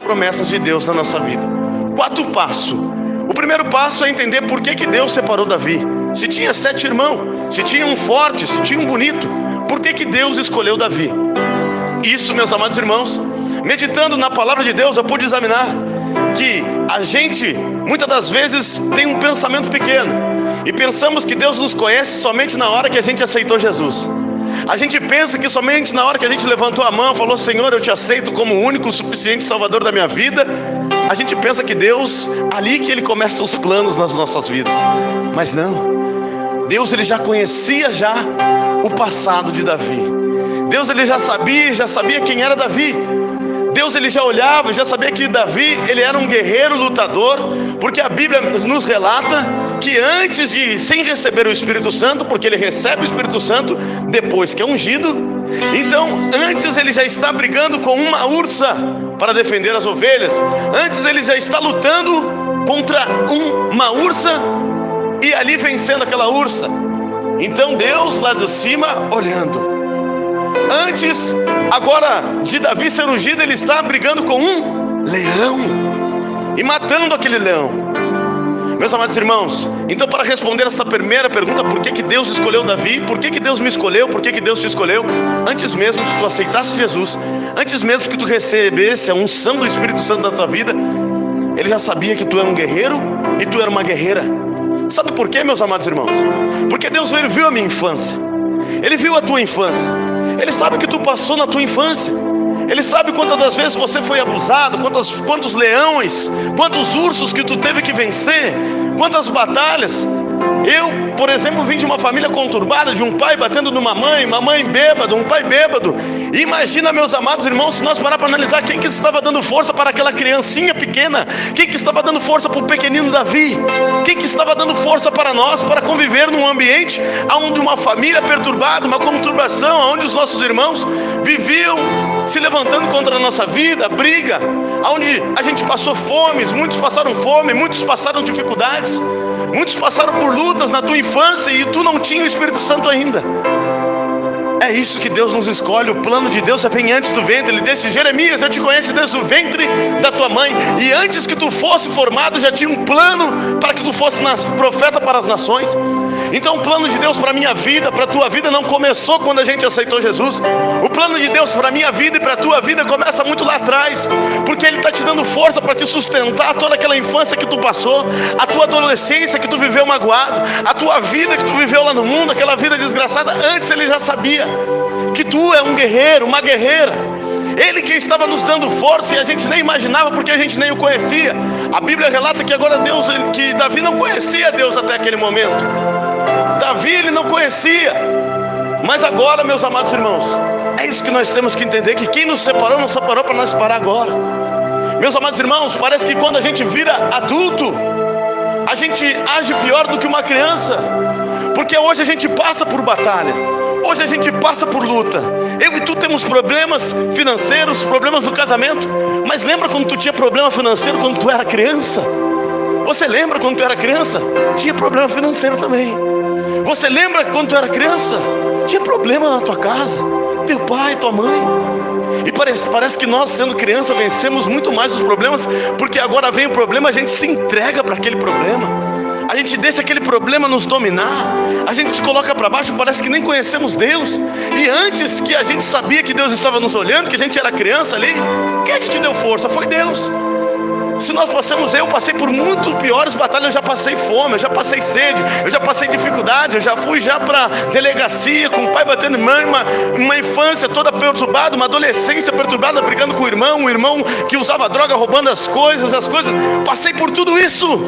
promessas de Deus na nossa vida. Quarto passo. O primeiro passo é entender por que Deus separou Davi. Se tinha 7 irmãos, se tinha um forte, se tinha um bonito, por que Deus escolheu Davi? Isso, meus amados irmãos, meditando na palavra de Deus, eu pude examinar que a gente, muitas das vezes, tem um pensamento pequeno e pensamos que Deus nos conhece somente na hora que a gente aceitou Jesus. A gente pensa que somente na hora que a gente levantou a mão, falou: Senhor, eu te aceito como o único, suficiente Salvador da minha vida, a gente pensa que Deus, ali que Ele começa os planos nas nossas vidas. Mas não, Deus Ele já conhecia o passado de Davi. Deus Ele já sabia quem era Davi. Deus Ele já olhava, já sabia que Davi, ele era um guerreiro lutador, porque a Bíblia nos relata que antes sem receber o Espírito Santo, porque ele recebe o Espírito Santo depois que é ungido, então antes ele já está brigando com uma ursa para defender as ovelhas. Antes ele já está lutando contra uma ursa e ali vencendo aquela ursa. Então Deus lá de cima olhando. Antes, agora de Davi ser ungido, ele está brigando com um leão e matando aquele leão. Meus amados irmãos, então, para responder essa primeira pergunta, por que Deus escolheu Davi? Por que Deus me escolheu? Por que Deus te escolheu? Antes mesmo que tu aceitasse Jesus, antes mesmo que tu recebesse a unção do Espírito Santo na tua vida, Ele já sabia que tu era um guerreiro e tu era uma guerreira. Sabe por quê, meus amados irmãos? Porque Deus viu a minha infância. Ele viu a tua infância. Ele sabe o que tu passou na tua infância. Ele sabe quantas das vezes você foi abusado, quantos leões, quantos ursos que tu teve que vencer, quantas batalhas. Eu, por exemplo, vim de uma família conturbada, de um pai batendo numa mãe, uma mãe bêbada, um pai bêbado. Imagina, meus amados irmãos, se nós parar para analisar quem que estava dando força para aquela criancinha pequena, quem que estava dando força para o pequenino Davi, quem que estava dando força para nós, para conviver num ambiente onde uma família perturbada, uma conturbação, onde os nossos irmãos viviam se levantando contra a nossa vida, briga, onde a gente passou fome, muitos passaram dificuldades, muitos passaram por lutas na tua infância e tu não tinha o Espírito Santo ainda. É isso que Deus nos escolhe. O plano de Deus vem antes do ventre. Ele disse: Jeremias, eu te conheço desde o ventre da tua mãe, e antes que tu fosse formado já tinha um plano para que tu fosse profeta para as nações. Então o plano de Deus para a minha vida, para a tua vida, não começou quando a gente aceitou Jesus. O plano de Deus para a minha vida e para a tua vida começa muito lá atrás, porque Ele está te dando força para te sustentar toda aquela infância que tu passou, a tua adolescência que tu viveu magoado, a tua vida que tu viveu lá no mundo, aquela vida desgraçada. Antes Ele já sabia que tu é um guerreiro, uma guerreira. Ele que estava nos dando força e a gente nem imaginava, porque a gente nem o conhecia. A Bíblia relata que agora que Davi não conhecia Deus até aquele momento. Davi, ele não conhecia. Mas agora, meus amados irmãos, é isso que nós temos que entender, que quem nos separou, não separou para nós parar agora. Meus amados irmãos, parece que quando a gente vira adulto, a gente age pior do que uma criança, porque hoje a gente passa por batalha, hoje a gente passa por luta. Eu e tu temos problemas financeiros, problemas no casamento. Mas lembra quando tu tinha problema financeiro quando tu era criança? Você lembra quando tu era criança? Tinha problema financeiro também. Você lembra quando tu era criança? Tinha problema na tua casa, teu pai, tua mãe. E parece que nós, sendo criança, vencemos muito mais os problemas, porque agora vem o problema, a gente se entrega para aquele problema, a gente deixa aquele problema nos dominar, a gente se coloca para baixo, parece que nem conhecemos Deus. E antes que a gente sabia que Deus estava nos olhando, que a gente era criança ali, quem é que te deu força? Foi Deus. Se nós eu passei por muito piores batalhas. Eu já passei fome, eu já passei sede, eu já passei dificuldade, eu já fui para delegacia com o pai batendo em mãe, uma infância toda perturbada, uma adolescência perturbada, brigando com o irmão, um irmão que usava droga, roubando as coisas. Passei por tudo isso.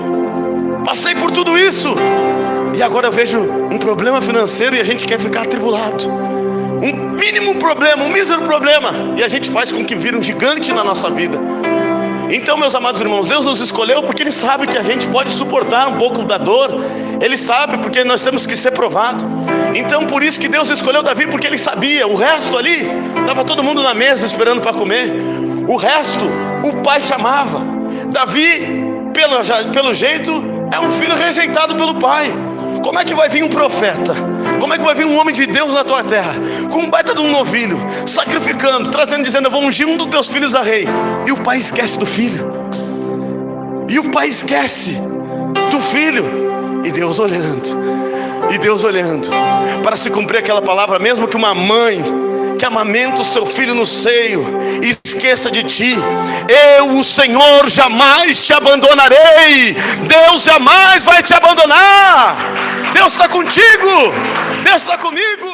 E agora eu vejo um problema financeiro e a gente quer ficar atribulado. Um mínimo problema, um mísero problema, e a gente faz com que vire um gigante na nossa vida. Então, meus amados irmãos, Deus nos escolheu porque Ele sabe que a gente pode suportar um pouco da dor. Ele sabe, porque nós temos que ser provados. Então, por isso que Deus escolheu Davi, porque Ele sabia. O resto ali, estava todo mundo na mesa esperando para comer. O resto, o pai chamava. Davi, pelo jeito, é um filho rejeitado pelo pai. Como é que vai vir um profeta? Como é que vai vir um homem de Deus na tua terra, com um baita de um novilho, sacrificando, trazendo, dizendo: eu vou ungir um dos teus filhos a rei? E o pai esquece do filho. E o pai esquece do filho. E Deus olhando, para se cumprir aquela palavra, mesmo que uma mãe que amamenta o seu filho no seio e esqueça de ti: eu, o Senhor, jamais te abandonarei. Deus jamais vai te abandonar. Deus está contigo, Deus está comigo.